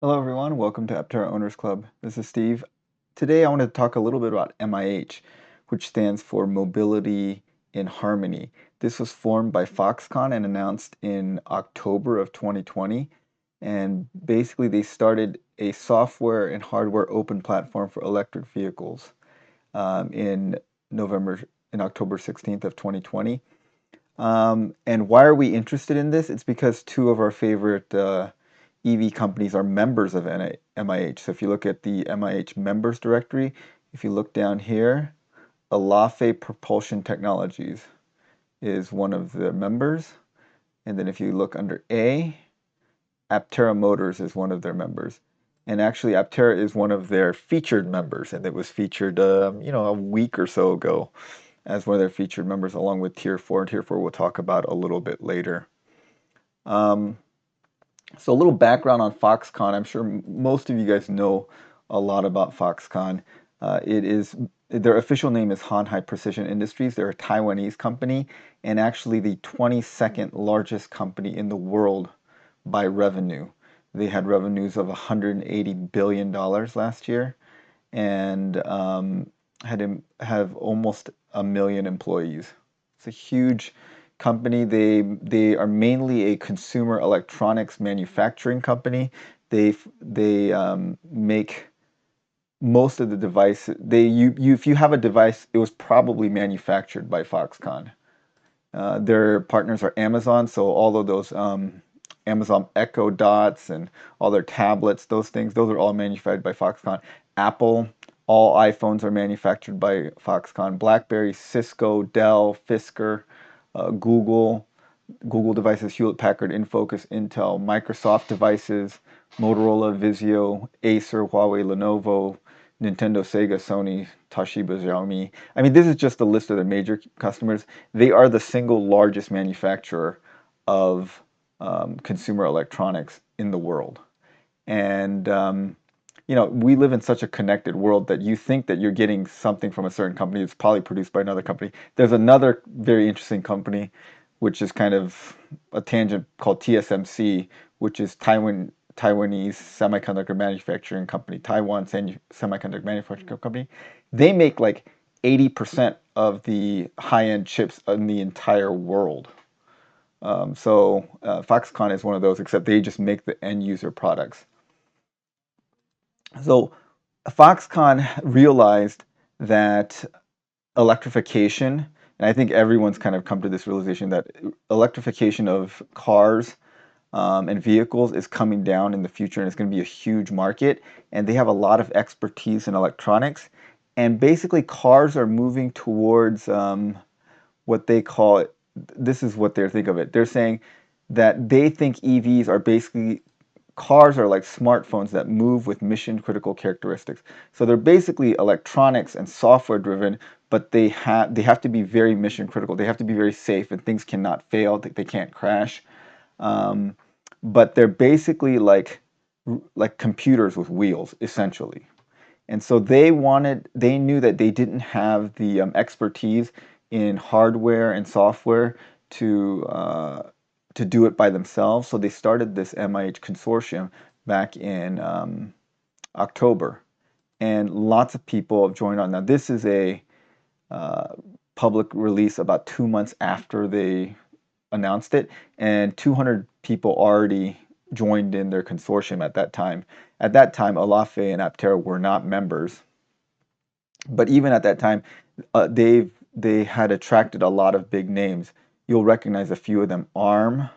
Hello everyone, welcome to Aptera Owners Club. This is Steve. Today I want to talk a little bit about MIH, which stands for Mobility in Harmony. This was formed by Foxconn and announced in October of 2020. And basically they started a software and hardware open platform for electric vehicles in November, in October 16th of 2020. And why are we interested in this? It's because two of our favorite EV companies are members of MIH. So if you look at the MIH members directory, if you look down here, Elaphe Propulsion Technologies is one of the members. And then if you look under A, Aptera Motors is one of their members. And actually, Aptera is one of their featured members, and it was featured, a week or so ago as one of their featured members, along with Tier 4. And Tier 4 we'll talk about a little bit later. So a little background on Foxconn. I'm sure most of you guys know a lot about Foxconn. Their official name is Hanhai Precision Industries. They're a Taiwanese company and actually the 22nd largest company in the world by revenue. They had revenues of $180 billion last year and have almost 1 million employees. It's a huge company. They are mainly a consumer electronics manufacturing company. They make most of the devices. If you have a device, it was probably manufactured by Foxconn. Their partners are Amazon, so all of those Amazon Echo Dots and all their tablets, those are all manufactured by Foxconn. Apple, all iPhones are manufactured by Foxconn. BlackBerry, Cisco, Dell, Fisker, Google devices, Hewlett Packard, Infocus, Intel, Microsoft devices, Motorola, Vizio, Acer, Huawei, Lenovo, Nintendo, Sega, Sony, Toshiba, Xiaomi. I mean, this is just a list of the major customers. They are the single largest manufacturer of consumer electronics in the world. And we live in such a connected world that you think that you're getting something from a certain company. It's probably produced by another company. There's another very interesting company, which is kind of a tangent, called TSMC, which is Taiwanese semiconductor manufacturing company, Taiwan Semiconductor Manufacturing Company. They make like 80% of the high-end chips in the entire world. Foxconn is one of those, except they just make the end user products. So Foxconn realized that electrification, and I think everyone's kind of come to this realization that electrification of cars and vehicles is coming down in the future, and it's going to be a huge market. And they have a lot of expertise in electronics. And basically, cars are moving towards what they call, this is what they think of it. They're saying that they think EVs are basically, cars are like smartphones that move with mission critical characteristics. So they're basically electronics and software driven, but they have to be very mission critical. They have to be very safe, and things cannot fail. They can't crash. But they're basically like computers with wheels, essentially. And so they knew that they didn't have the expertise in hardware and software to do it by themselves. So they started this MIH consortium back in October, and lots of people have joined on. Now this is a public release about 2 months after they announced it, and 200 people already joined in their consortium at that time. At that time, Elaphe and Aptera were not members, but even at that time, they had attracted a lot of big names. You'll recognize a few of them: ARM,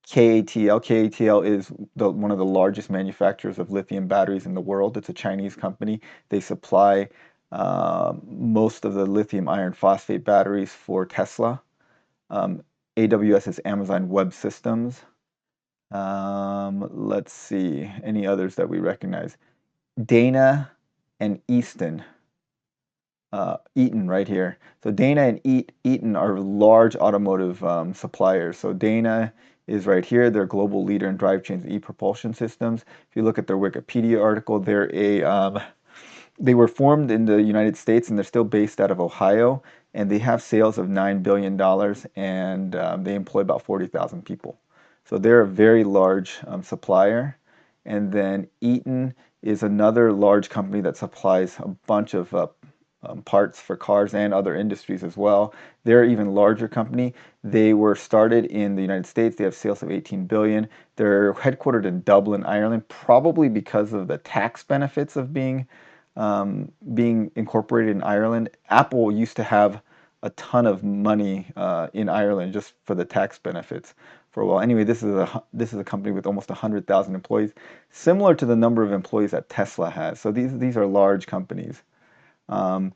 KATL. KATL is one of the largest manufacturers of lithium batteries in the world. It's a Chinese company. They supply most of the lithium iron phosphate batteries for Tesla. AWS is Amazon Web Systems. Let's see, any others that we recognize. Dana and Easton. Eaton right here. So Dana and Eaton are large automotive suppliers. So Dana is right here. They're a global leader in drive chains and e-propulsion systems. If you look at their Wikipedia article, they were formed in the United States, and they're still based out of Ohio, and they have sales of $9 billion, and they employ about 40,000 people. So they're a very large supplier, And then Eaton is another large company that supplies a bunch of parts for cars and other industries as well. They're an even larger company. They were started in the United States. They have sales of 18 billion. They're headquartered in Dublin, Ireland, probably because of the tax benefits of being incorporated in Ireland. Apple used to have a ton of money in Ireland just for the tax benefits for a while. Anyway, this is a company with almost 100,000 employees, similar to the number of employees that Tesla has. So these are large companies. And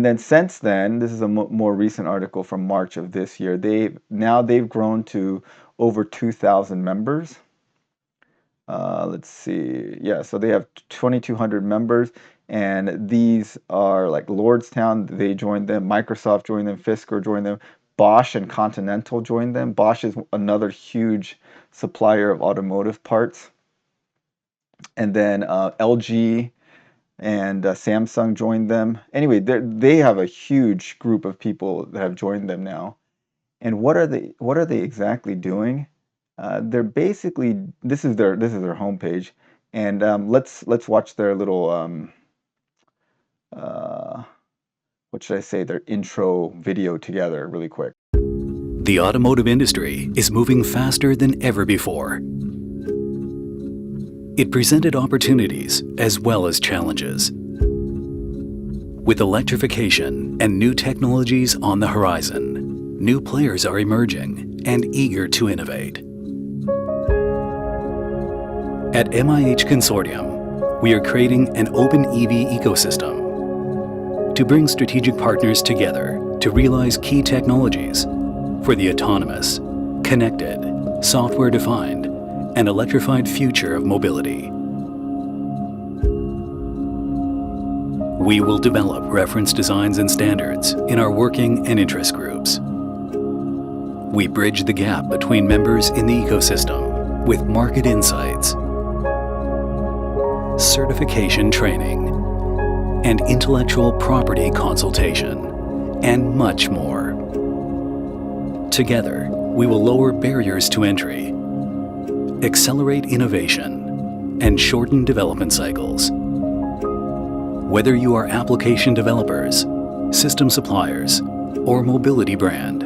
then since then, this is a more recent article from March of this year. They've grown to over 2,000 members. Let's see. Yeah, so they have 2,200 members, and these are like Lordstown, they joined them, Microsoft joined them, Fisker joined them, Bosch and Continental joined them. Bosch is another huge supplier of automotive parts. And then LG and Samsung joined them. Anyway, they have a huge group of people that have joined them now. And what are they exactly doing? They're basically this is their homepage, and let's watch their little uh, what should I say, their intro video together really quick. The automotive industry is moving faster than ever before. It presented opportunities as well as challenges. With electrification and new technologies on the horizon, new players are emerging and eager to innovate. At MIH Consortium, we are creating an open EV ecosystem to bring strategic partners together to realize key technologies for the autonomous, connected, software-defined, and electrified future of mobility. We will develop reference designs and standards in our working and interest groups. We bridge the gap between members in the ecosystem with market insights, certification training, and intellectual property consultation, and much more. Together, we will lower barriers to entry, accelerate innovation, and shorten development cycles. Whether you are application developers, system suppliers, or mobility brand,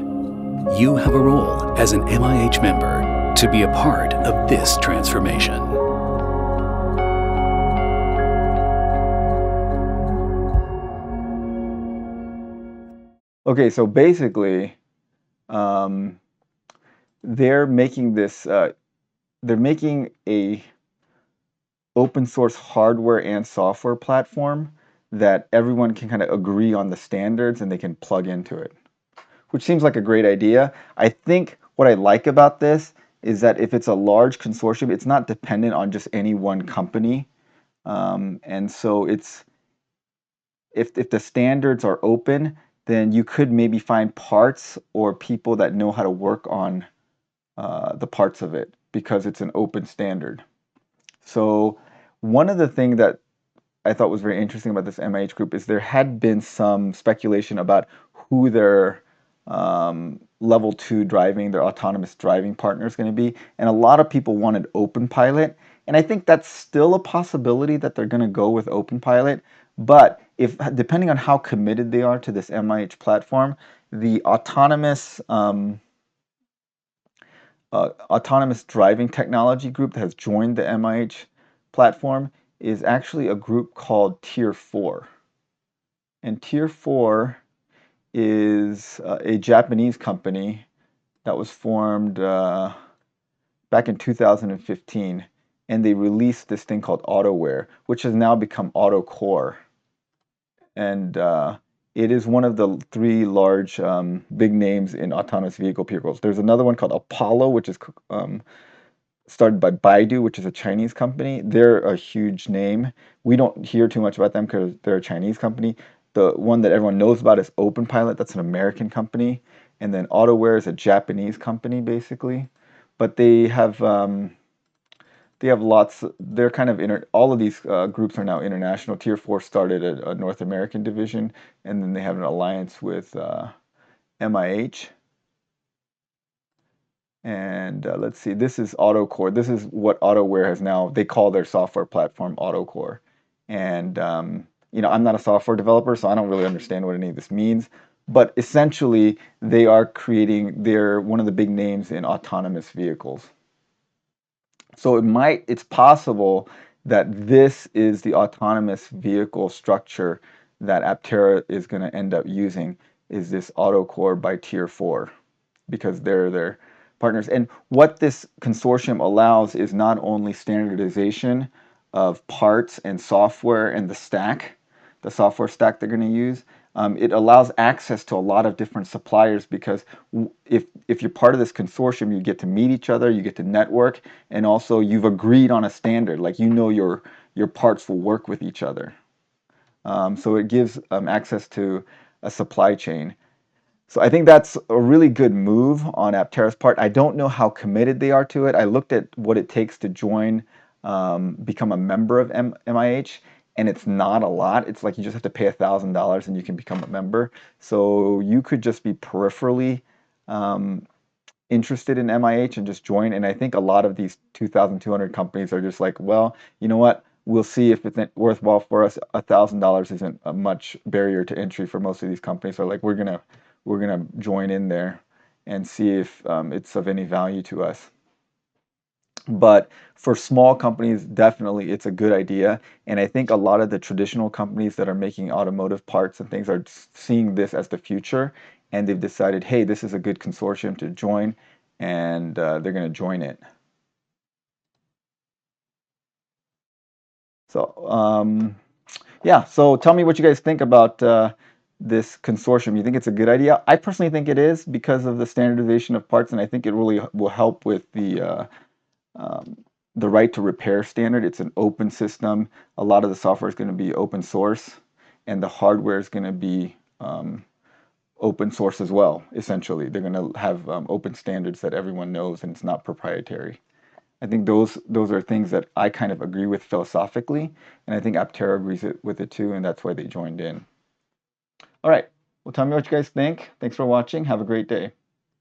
you have a role as an MIH member to be a part of this transformation. Okay, so basically, they're making this. They're making a open source hardware and software platform that everyone can kind of agree on the standards and they can plug into it, which seems like a great idea. I think what I like about this is that if it's a large consortium, it's not dependent on just any one company. And so if the standards are open, then you could maybe find parts or people that know how to work on the parts of it because it's an open standard. So one of the things that I thought was very interesting about this MIH group is there had been some speculation about who their level 2 driving, their autonomous driving partner is going to be. And a lot of people wanted OpenPilot. And I think that's still a possibility that they're going to go with OpenPilot. But depending on how committed they are to this MIH platform, the autonomous driving technology group that has joined the MIH platform is actually a group called Tier 4. And Tier 4 is a Japanese company that was formed back in 2015. And they released this thing called AutoWare, which has now become AutoCore. And it is one of the 3 large big names in autonomous vehicle vehicles. There's another one called Apollo, which is started by Baidu, which is a Chinese company. They're a huge name. We don't hear too much about them because they're a Chinese company. The one that everyone knows about is OpenPilot. That's an American company. And then AutoWare is a Japanese company, basically. But they have lots. They're kind of all of these groups are now international. Tier 4 started a North American division, and then they have an alliance with MIH. And let's see, this is AutoCore. This is what AutoWare has now, they call their software platform AutoCore. And, I'm not a software developer, so I don't really understand what any of this means. But essentially, they are they're one of the big names in autonomous vehicles. So it's possible that this is the autonomous vehicle structure that Aptera is going to end up using, is this AutoCore by Tier 4, because they're their partners. And what this consortium allows is not only standardization of parts and software and the software stack they're going to use. It allows access to a lot of different suppliers, because if you're part of this consortium, you get to meet each other, you get to network, and also you've agreed on a standard. Like, your parts will work with each other. So it gives access to a supply chain. So I think that's a really good move on Aptera's part. I don't know how committed they are to it. I looked at what it takes to join, become a member of MIH, and it's not a lot. It's like you just have to pay $1,000 and you can become a member. So you could just be peripherally um, interested in MIH and just join. And I think a lot of these 2,200 companies are just like, well, you know what? We'll see if it's worthwhile for us. $1,000 isn't a much barrier to entry for most of these companies. So like, we're gonna join in there and see if it's of any value to us. But for small companies, definitely it's a good idea. And I think a lot of the traditional companies that are making automotive parts and things are seeing this as the future. And they've decided, hey, this is a good consortium to join, and they're going to join it. So, yeah, so tell me what you guys think about this consortium. You think it's a good idea? I personally think it is, because of the standardization of parts, and I think it really will help with um, the right to repair standard. It's an open system. A lot of the software is going to be open source, and the hardware is going to be open source as well. Essentially, they're going to have open standards that everyone knows, and it's not proprietary. I think those are things that I kind of agree with philosophically, and I think Aptera agrees with it too, and that's why they joined in. All right. Well, tell me what you guys think. Thanks for watching. Have a great day.